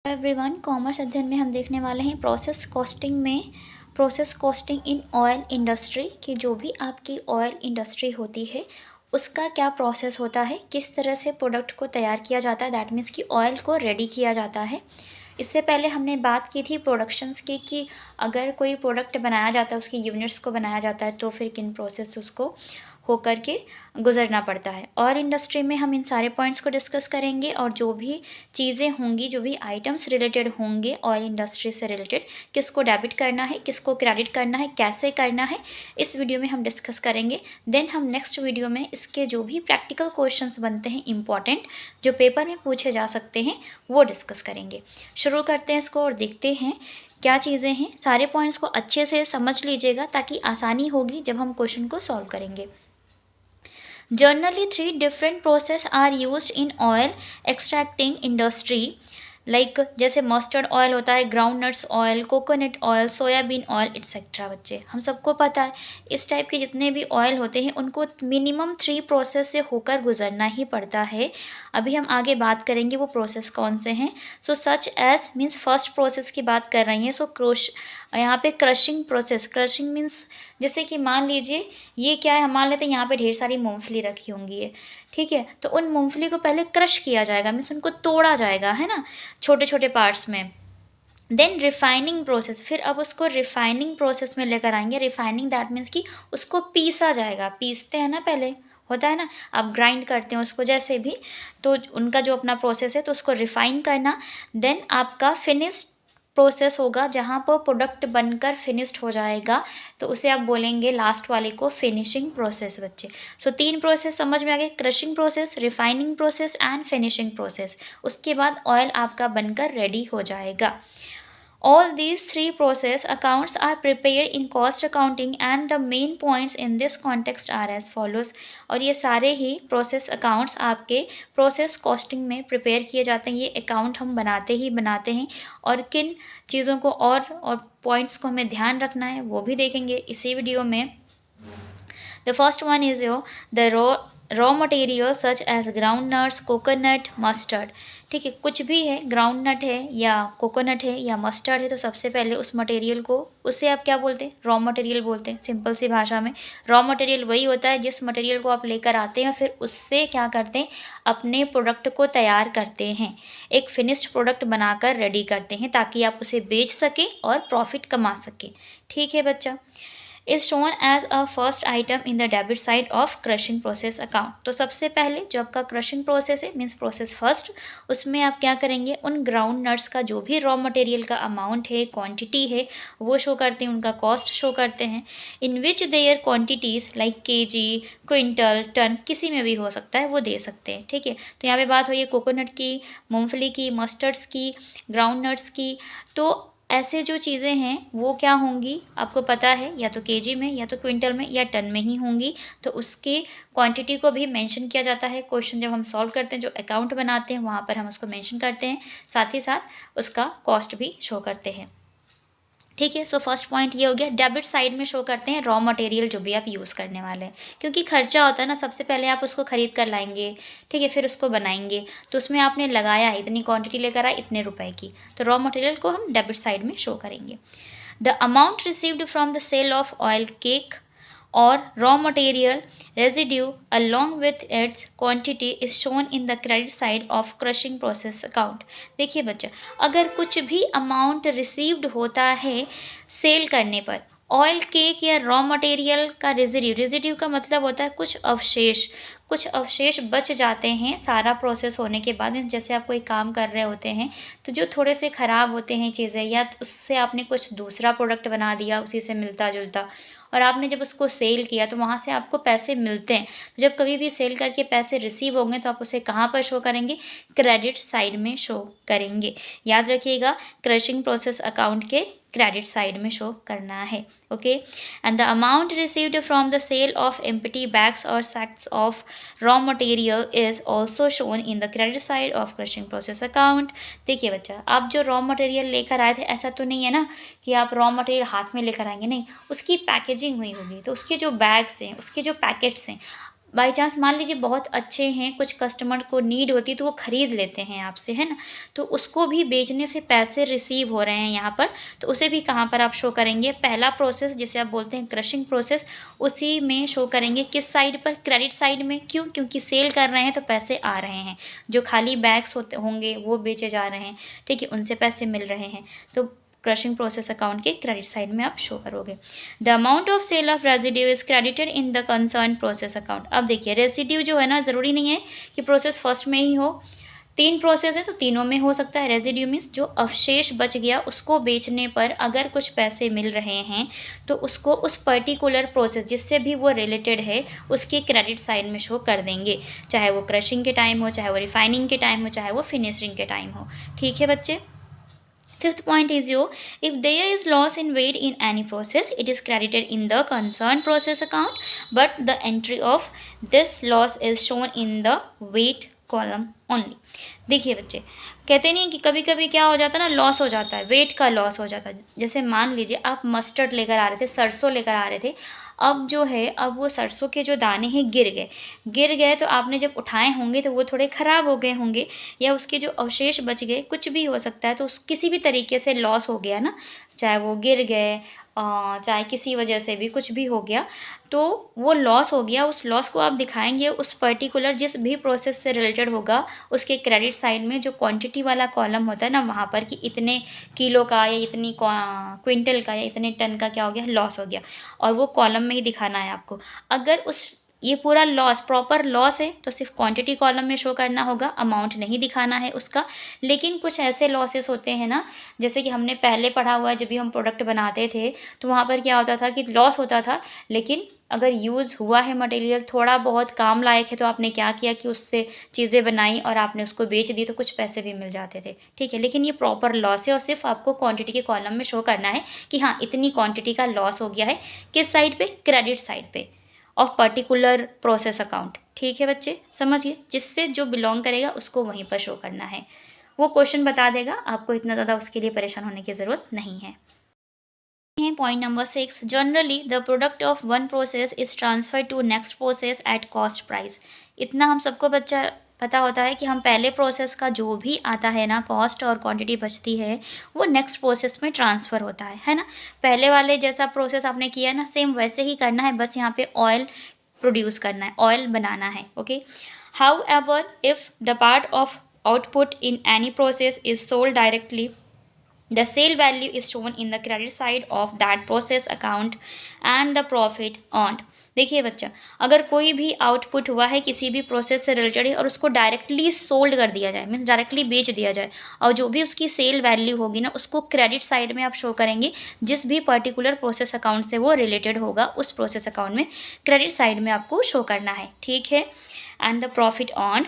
Everyone, commerce अध्ययन में हम देखने वाले हैं प्रोसेस कॉस्टिंग में process costing in oil industry कि जो भी आपकी ऑयल इंडस्ट्री होती है उसका क्या प्रोसेस होता है, किस तरह से प्रोडक्ट को तैयार किया जाता है, दैट मीन्स कि ऑयल को रेडी किया जाता है। इससे पहले हमने बात की थी प्रोडक्शंस की कि अगर कोई प्रोडक्ट बनाया जाता है, उसकी यूनिट्स को बनाया जाता है तो फिर किन प्रोसेस उसको होकर के गुजरना पड़ता है। ऑयल इंडस्ट्री में हम इन सारे पॉइंट्स को डिस्कस करेंगे और जो भी चीज़ें होंगी, जो भी आइटम्स रिलेटेड होंगे ऑयल इंडस्ट्री से रिलेटेड, किसको डेबिट करना है, किसको क्रेडिट करना है, कैसे करना है, इस वीडियो में हम डिस्कस करेंगे। देन हम नेक्स्ट वीडियो में इसके जो भी प्रैक्टिकल क्वेश्चंस बनते हैं इंपॉर्टेंट, जो पेपर में पूछे जा सकते हैं, वो डिस्कस करेंगे। शुरू करते हैं इसको और देखते हैं क्या चीज़ें हैं। सारे पॉइंट्स को अच्छे से समझ लीजिएगा ताकि आसानी होगी जब हम क्वेश्चन को सॉल्व करेंगे। Generally, three different processes are used in oil extracting industry. Like जैसे मस्टर्ड ऑयल होता है, ground nuts oil, coconut oil, soybean oil etcetera. बच्चे हम सबको पता है इस टाइप के जितने भी ऑयल होते हैं उनको मिनिमम 3 प्रोसेस से होकर गुजरना ही पड़ता है। अभी हम आगे बात करेंगे वो प्रोसेस कौन से हैं। So such as means first process की बात कर रही हैं। सो यहाँ पे क्रशिंग प्रोसेस, क्रशिंग मीन्स जैसे कि मान लीजिए ये क्या है, हम मान लेते हैं यहाँ पे ढेर सारी मूंगफली रखी होंगी है, ठीक है। तो उन मूंगफली को पहले क्रश किया जाएगा, मीन्स उनको तोड़ा जाएगा, है ना, छोटे छोटे पार्ट्स में। देन रिफाइनिंग प्रोसेस, फिर अब उसको रिफाइनिंग प्रोसेस में लेकर आएंगे। रिफाइनिंग दैट मीन्स कि उसको पीसा जाएगा, पीसते हैं ना, पहले होता है ना, आप ग्राइंड करते हैं उसको जैसे भी, तो उनका जो अपना प्रोसेस है तो उसको रिफाइन करना। देन आपका फिनिश्ड प्रोसेस होगा जहाँ पर प्रोडक्ट बनकर फिनिश्ड हो जाएगा, तो उसे आप बोलेंगे लास्ट वाले को फिनिशिंग प्रोसेस। बच्चे सो 3 प्रोसेस समझ में आ गए, crushing process, refining process and finishing process. उसके बाद ऑयल आपका बनकर रेडी हो जाएगा। All these 3 process accounts are prepared in cost accounting and the main points in this context are as follows। और ये सारे ही प्रोसेस अकाउंट्स आपके प्रोसेस कॉस्टिंग में प्रिपेयर किए जाते हैं। ये अकाउंट हम बनाते हैं और किन चीज़ों को और पॉइंट्स को हमें ध्यान रखना है वो भी देखेंगे इसी वीडियो में। The first one is the raw material such as groundnuts, coconut, mustard। ठीक है, कुछ भी है, ग्राउंड नट है या कोकोनट है या मस्टर्ड है, तो सबसे पहले उस मटेरियल को, उससे आप क्या बोलते हैं, रॉ मटेरियल बोलते हैं। सिंपल सी भाषा में रॉ मटेरियल वही होता है जिस मटेरियल को आप लेकर आते हैं, फिर उससे क्या करते हैं, अपने प्रोडक्ट को तैयार करते हैं, एक फिनिश्ड प्रोडक्ट बनाकर रेडी करते हैं ताकि आप उसे बेच सकें और प्रॉफिट कमा सकें। ठीक है बच्चा, is shown as a first item in the debit side of crushing process account. तो सबसे पहले जो आपका क्रशिंग प्रोसेस है, मीन्स प्रोसेस फर्स्ट, उसमें आप क्या करेंगे, उन ग्राउंड नट्स का जो भी रॉ मटेरियल का अमाउंट है, क्वांटिटी है, वो शो करते हैं, उनका कॉस्ट शो करते हैं। In which their quantities like KG, quintal, ton, किसी में भी हो सकता है, वो दे सकते हैं। ठीक है, तो यहाँ पे बात हो रही है कोकोनट की, मूँगफली की, मस्टर्ड्स की, ग्राउंड नट्स की। तो ऐसे जो चीज़ें हैं वो क्या होंगी आपको पता है, या तो केजी में, या तो क्विंटल में, या टन में ही होंगी। तो उसकी क्वांटिटी को भी मेंशन किया जाता है। क्वेश्चन जब हम सॉल्व करते हैं, जो अकाउंट बनाते हैं, वहाँ पर हम उसको मेंशन करते हैं, साथ ही साथ उसका कॉस्ट भी शो करते हैं। ठीक है, सो फर्स्ट पॉइंट ये हो गया। डेबिट साइड में शो करते हैं रॉ मटेरियल जो भी आप यूज़ करने वाले हैं, क्योंकि खर्चा होता है ना, सबसे पहले आप उसको खरीद कर लाएंगे, ठीक है, फिर उसको बनाएंगे, तो उसमें आपने लगाया है, इतनी क्वांटिटी लेकर आए, इतने रुपए की, तो रॉ मटेरियल को हम डेबिट साइड में शो करेंगे। The amount received from the sale of oil cake or raw material residue along with its quantity is shown in the credit side of crushing process account। देखिए बच्चा, अगर कुछ भी amount received होता है cell करने पर, ऑयल केक या रॉ मटेरियल का रेजिड्यू का मतलब होता है कुछ अवशेष बच जाते हैं सारा प्रोसेस होने के बाद। जैसे आप कोई काम कर रहे होते हैं तो जो थोड़े से ख़राब होते हैं चीज़ें, या उससे आपने कुछ दूसरा प्रोडक्ट बना दिया उसी से मिलता जुलता, और आपने जब उसको सेल किया तो वहाँ से आपको पैसे मिलते हैं। जब कभी भी सेल करके पैसे रिसीव होंगे तो आप उसे कहाँ पर शो करेंगे, क्रेडिट साइड में शो करेंगे। याद रखिएगा, क्रशिंग प्रोसेस अकाउंट के क्रेडिट साइड में शो करना है। Okay, and the amount received from the sale of empty bags और sacks of raw material is also shown in the credit side of crushing process account. देखिए बच्चा, आप जो raw material लेकर आए थे, ऐसा तो नहीं है ना कि आप रॉ मटेरियल हाथ में लेकर आएंगे, नहीं, उसकी पैकेजिंग हुई होगी, तो उसके जो बैग्स हैं, उसके जो पैकेट्स हैं, बाई चांस मान लीजिए बहुत अच्छे हैं, कुछ कस्टमर को नीड होती है तो वो ख़रीद लेते हैं आपसे, है ना? तो उसको भी बेचने से पैसे रिसीव हो रहे हैं यहाँ पर, तो उसे भी कहाँ पर आप शो करेंगे? पहला प्रोसेस जिसे आप बोलते हैं क्रशिंग प्रोसेस, उसी में शो करेंगे। किस साइड पर? क्रेडिट साइड में। क्यों? क्योंकि सेल कर रहे हैं तो पैसे आ रहे हैं। जो खाली बैग्स होते होंगे वो बेचे जा रहे हैं, ठीक है? उनसे पैसे मिल रहे हैं। तो क्रशिंग प्रोसेस अकाउंट के क्रेडिट साइड में आप शो करोगे। The amount of sale of residue is credited in the concern process account. अब देखिए रेजिड्यू जो है ना, ज़रूरी नहीं है कि प्रोसेस फर्स्ट में ही हो। 3 प्रोसेस है तो तीनों में हो सकता है। रेजिड्यू मीन्स जो अवशेष बच गया उसको बेचने पर अगर कुछ पैसे मिल रहे हैं तो उसको उस पर्टिकुलर प्रोसेस जिससे भी वो रिलेटेड है उसके क्रेडिट साइड में शो कर देंगे, चाहे वो क्रशिंग के टाइम हो, चाहे वो रिफाइनिंग के टाइम हो, चाहे वो फिनिशिंग के टाइम हो। ठीक है बच्चे। Fifth point is if there is loss in weight in any process, it is credited in the concerned process account, but the entry of this loss is shown in the weight column only. देखिए बच्चे, कहते नहीं कि कभी कभी क्या हो जाता है ना, लॉस हो जाता है, वेट का लॉस हो जाता है। जैसे मान लीजिए आप मस्टर्ड लेकर आ रहे थे, सरसों लेकर आ रहे थे, अब जो है अब वो सरसों के जो दाने हैं गिर गए तो आपने जब उठाए होंगे तो वो थोड़े ख़राब हो गए होंगे, या उसके जो अवशेष बच गए, कुछ भी हो सकता है, तो उस किसी भी तरीके से लॉस हो गया ना, चाहे वो गिर गए, चाहे किसी वजह से भी कुछ भी हो गया, तो वो लॉस हो गया। उस लॉस को आप दिखाएंगे उस पर्टिकुलर जिस भी प्रोसेस से रिलेटेड होगा उसके क्रेडिट साइड में, जो क्वांटिटी वाला कॉलम होता है ना, वहाँ पर कि इतने किलो का या इतनी क्विंटल का या इतने टन का क्या हो गया, लॉस हो गया, और वो कॉलम में ही दिखाना है आपको। अगर उस ये पूरा लॉस प्रॉपर लॉस है तो सिर्फ क्वांटिटी कॉलम में शो करना होगा, अमाउंट नहीं दिखाना है उसका। लेकिन कुछ ऐसे लॉसेस होते हैं ना, जैसे कि हमने पहले पढ़ा हुआ है, जब भी हम प्रोडक्ट बनाते थे तो वहाँ पर क्या होता था कि लॉस होता था, लेकिन अगर यूज़ हुआ है मटेरियल, थोड़ा बहुत काम लायक है, तो आपने क्या किया कि उससे चीज़ें बनाई और आपने उसको बेच दी तो कुछ पैसे भी मिल जाते थे, ठीक है। लेकिन ये प्रॉपर लॉस है और सिर्फ आपको क्वांटिटी के कॉलम में शो करना है कि हाँ इतनी क्वांटिटी का लॉस हो गया है। किस साइड पे? क्रेडिट साइड पे ऑफ पर्टिकुलर प्रोसेस अकाउंट। ठीक है बच्चे, समझिए, जिससे जो बिलोंग करेगा उसको वहीं पर शो करना है। वो क्वेश्चन बता देगा, आपको इतना ज़्यादा उसके लिए परेशान होने की ज़रूरत नहीं है। Point number 6, generally the product of one process is transfer to next process at cost price. इतना हम सबको बच्चा पता होता है कि हम पहले प्रोसेस का जो भी आता है ना, कॉस्ट और क्वांटिटी बचती है, वो नेक्स्ट प्रोसेस में ट्रांसफ़र होता है ना। पहले वाले जैसा प्रोसेस आपने किया ना, सेम वैसे ही करना है, बस यहाँ पे ऑयल प्रोड्यूस करना है, ऑयल बनाना है। Okay, how ever if the part of output in any process is sold directly, the sale value is shown in the credit side of that process account and the profit earned. देखिए बच्चा, अगर कोई भी output हुआ है किसी भी process से रिलेटेड और उसको डायरेक्टली सोल्ड कर दिया जाए, मीन्स डायरेक्टली बेच दिया जाए, और जो भी उसकी सेल वैल्यू होगी ना उसको क्रेडिट साइड में आप शो करेंगे। जिस भी पर्टिकुलर प्रोसेस अकाउंट से वो रिलेटेड होगा उस प्रोसेस अकाउंट में क्रेडिट साइड में आपको शो करना है, ठीक है। And the profit earned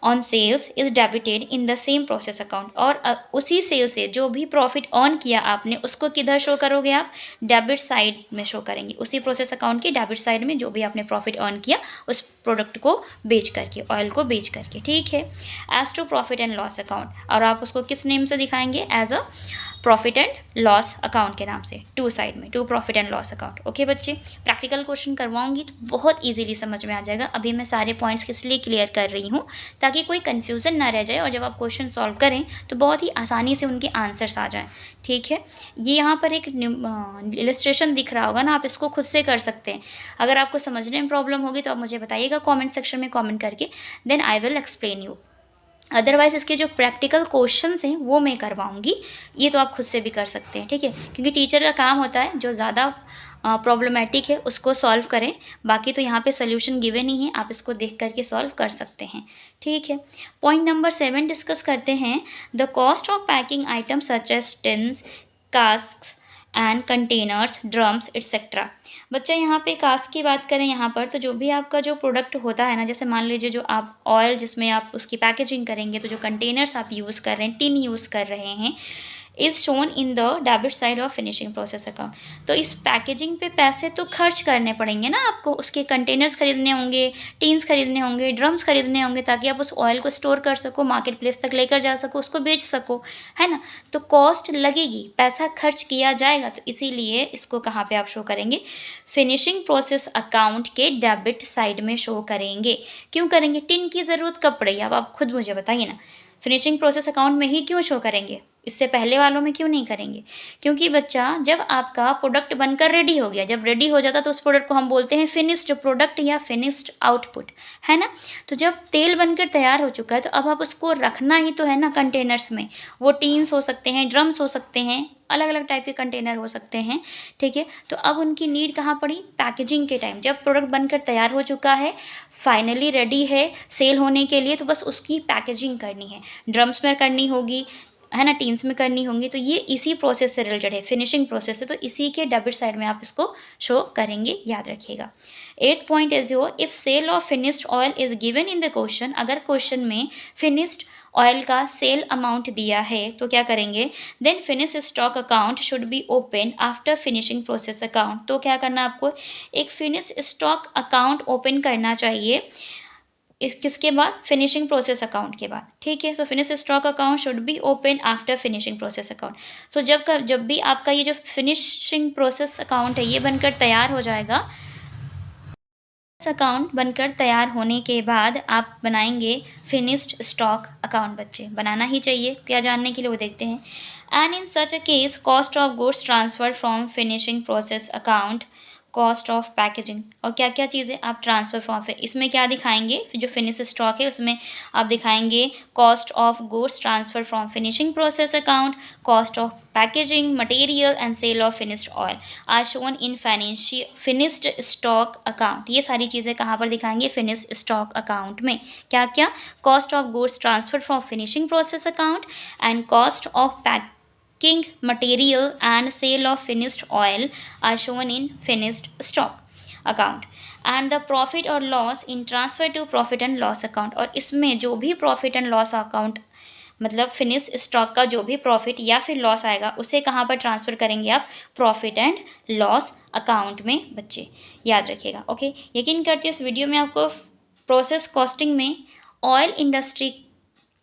on sales is debited in the same process account, और उसी सेल से जो भी प्रॉफिट अर्न किया आपने उसको किधर शो करोगे आप? डेबिट साइड में शो करेंगे। उसी प्रोसेस अकाउंट के डेबिट साइड में जो भी आपने प्रॉफिट अर्न किया उस प्रोडक्ट को बेच करके, ऑयल को बेच करके, ठीक है। As to profit and loss account, और आप उसको किस नेम से दिखाएंगे? As a profit and loss account के नाम से, टू साइड में, to profit and loss account. Okay बच्चे, प्रैक्टिकल क्वेश्चन करवाऊंगी तो बहुत इजीली समझ में आ जाएगा। अभी मैं सारे पॉइंट्स किस लिए क्लियर कर रही हूँ, ताकि कोई कन्फ्यूज़न ना रह जाए, और जब आप क्वेश्चन सॉल्व करें तो बहुत ही आसानी से उनके आंसर्स आ जाएँ, ठीक है। ये यहाँ पर एक इलस्ट्रेशन दिख रहा होगा ना, आप इसको खुद से कर सकते हैं। अगर आपको समझने में प्रॉब्लम होगी तो आप मुझे बताइएगा कॉमेंट सेक्शन में कॉमेंट करके, then I will explain you. Otherwise इसके जो प्रैक्टिकल क्वेश्चंस हैं वो मैं करवाऊंगी, ये तो आप खुद से भी कर सकते हैं, ठीक है। क्योंकि टीचर का काम होता है जो ज़्यादा प्रॉब्लमेटिक है उसको सॉल्व करें, बाकी तो यहाँ पे सोल्यूशन गिवन ही है, आप इसको देख करके सॉल्व कर सकते हैं, ठीक है। पॉइंट नंबर 7 डिस्कस करते हैं, the cost of packing item such as tins, casks and containers, drums etcetera. बच्चा यहाँ पे कास्ट की बात करें यहाँ पर, तो जो भी आपका जो प्रोडक्ट होता है ना, जैसे मान लीजिए जो आप ऑयल जिसमें आप उसकी पैकेजिंग करेंगे, तो जो कंटेनर्स आप यूज़ कर रहे हैं, टिन यूज़ कर रहे हैं, is shown in the debit side of finishing process account. तो इस पैकेजिंग पे पैसे तो खर्च करने पड़ेंगे ना आपको, उसके कंटेनर्स खरीदने होंगे, टीन्स खरीदने होंगे, ड्रम्स खरीदने होंगे, ताकि आप उस ऑयल को स्टोर कर सको, मार्केट प्लेस तक लेकर जा सको, उसको बेच सको, है ना। तो कॉस्ट लगेगी, पैसा खर्च किया जाएगा, तो इसीलिए इसको कहाँ पे आप शो करेंगे, फिनिशिंग प्रोसेस अकाउंट के डेबिट साइड में शो करेंगे। क्यों करेंगे, टिन की ज़रूरत कब पड़ी, अब आप खुद मुझे बताइए ना, फिनिशिंग प्रोसेस अकाउंट में ही क्यों शो करेंगे, इससे पहले वालों में क्यों नहीं करेंगे। क्योंकि बच्चा जब आपका प्रोडक्ट बनकर रेडी हो गया, जब रेडी हो जाता तो उस प्रोडक्ट को हम बोलते हैं फिनिश्ड प्रोडक्ट या फिनिश्ड आउटपुट, है ना। तो जब तेल बनकर तैयार हो चुका है तो अब आप उसको रखना ही तो है ना कंटेनर्स में। वो टीन्स हो सकते हैं, ड्रम्स हो सकते हैं, अलग अलग टाइप के कंटेनर हो सकते हैं, ठीक है। तो अब उनकी नीड कहाँ पड़ी, पैकेजिंग के टाइम, जब प्रोडक्ट बनकर तैयार हो चुका है, फाइनली रेडी है सेल होने के लिए, तो बस उसकी पैकेजिंग करनी है, ड्रम्स में करनी होगी, है ना, टीन्स में करनी होंगी। तो ये इसी प्रोसेस से रिलेटेड है, फिनिशिंग प्रोसेस है, तो इसी के डेबिट साइड में आप इसको शो करेंगे, याद रखिएगा। 8th point is your, if sale of finished oil is given in the question, अगर क्वेश्चन में फिनिश्ड ऑयल का सेल अमाउंट दिया है तो क्या करेंगे, then finish stock account should be open after finishing process account. तो क्या करना आपको, एक फिनिश स्टॉक अकाउंट ओपन करना चाहिए, इस किसके बाद, फिनिशिंग प्रोसेस अकाउंट के बाद, ठीक है। तो finish stock account should be open after finishing process account. तो जब भी आपका ये जो फिनिशिंग प्रोसेस अकाउंट है ये बनकर तैयार हो जाएगा, अकाउंट बनकर तैयार होने के बाद आप बनाएंगे फिनिश्ड स्टॉक अकाउंट। बच्चे बनाना ही चाहिए, क्या जानने के लिए वो देखते हैं। And in such a case cost of goods transfer from finishing process account, cost of packaging, और क्या क्या चीज़ें आप ट्रांसफ़र फ्रॉम, इसमें क्या दिखाएंगे, जो फिनिश स्टॉक है उसमें आप दिखाएंगे cost of goods transfer from finishing process account, cost of packaging material and sale of finished oil are shown in finished stock account. ये सारी चीज़ें कहाँ पर दिखाएंगे, फिनिश्ड स्टॉक अकाउंट में। क्या क्या, cost of goods transfer from finishing process account and cost of packing material and sale of finished oil are shown in finished stock account and the profit or loss in transfer to profit and loss account। और इसमें जो भी profit and loss account, मतलब finish stock का जो भी profit या फिर लॉस आएगा उसे कहाँ पर ट्रांसफ़र करेंगे आप, प्रॉफिट एंड लॉस अकाउंट में। बच्चे याद रखिएगा, ओके। यकीन करती हूँ इस वीडियो में आपको प्रोसेस कॉस्टिंग में ऑयल इंडस्ट्री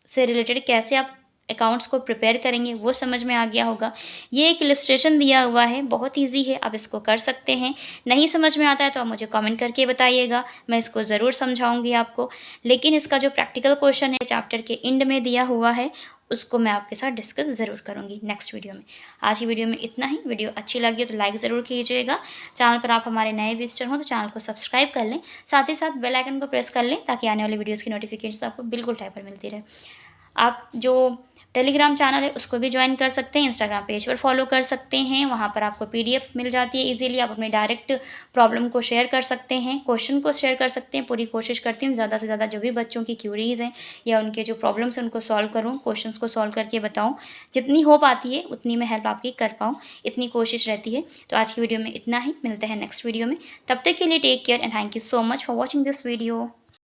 से रिलेटेड कैसे आप अकाउंट्स को प्रिपेयर करेंगे वो समझ में आ गया होगा। ये एक इलस्ट्रेशन दिया हुआ है, बहुत इजी है, आप इसको कर सकते हैं। नहीं समझ में आता है तो आप मुझे कमेंट करके बताइएगा, मैं इसको ज़रूर समझाऊंगी आपको। लेकिन इसका जो प्रैक्टिकल क्वेश्चन है चैप्टर के एंड में दिया हुआ है उसको मैं आपके साथ डिस्कस ज़रूर करूँगी नेक्स्ट वीडियो में। आज की वीडियो में इतना ही। वीडियो अच्छी लगी तो लाइक ज़रूर कीजिएगा। चैनल पर आप हमारे नए विजिटर हो तो चैनल को सब्सक्राइब कर लें, साथ ही साथ बेल आइकन को प्रेस कर लें ताकि आने वाली वीडियोज़ की नोटिफिकेशन आपको बिल्कुल टाइम पर मिलती रहे। आप जो टेलीग्राम चैनल है उसको भी ज्वाइन कर सकते हैं, इंस्टाग्राम पेज पर फॉलो कर सकते हैं, वहाँ पर आपको PDF मिल जाती है इजीली। आप अपने डायरेक्ट प्रॉब्लम को शेयर कर सकते हैं, क्वेश्चन को शेयर कर सकते हैं। पूरी कोशिश करती हूँ ज़्यादा से ज़्यादा जो भी बच्चों की क्यूरीज़ हैं या उनके जो प्रॉब्लम्स हैं उनको सॉल्व करूँ, क्वेश्चंस को सॉल्व करके बताऊँ। जितनी हो पाती है उतनी मैं हेल्प आपकी कर पाऊँ, इतनी कोशिश रहती है। तो आज की वीडियो में इतना ही, मिलते हैं नेक्स्ट वीडियो में। तब तक के लिए take care and thank you so much for watching this video.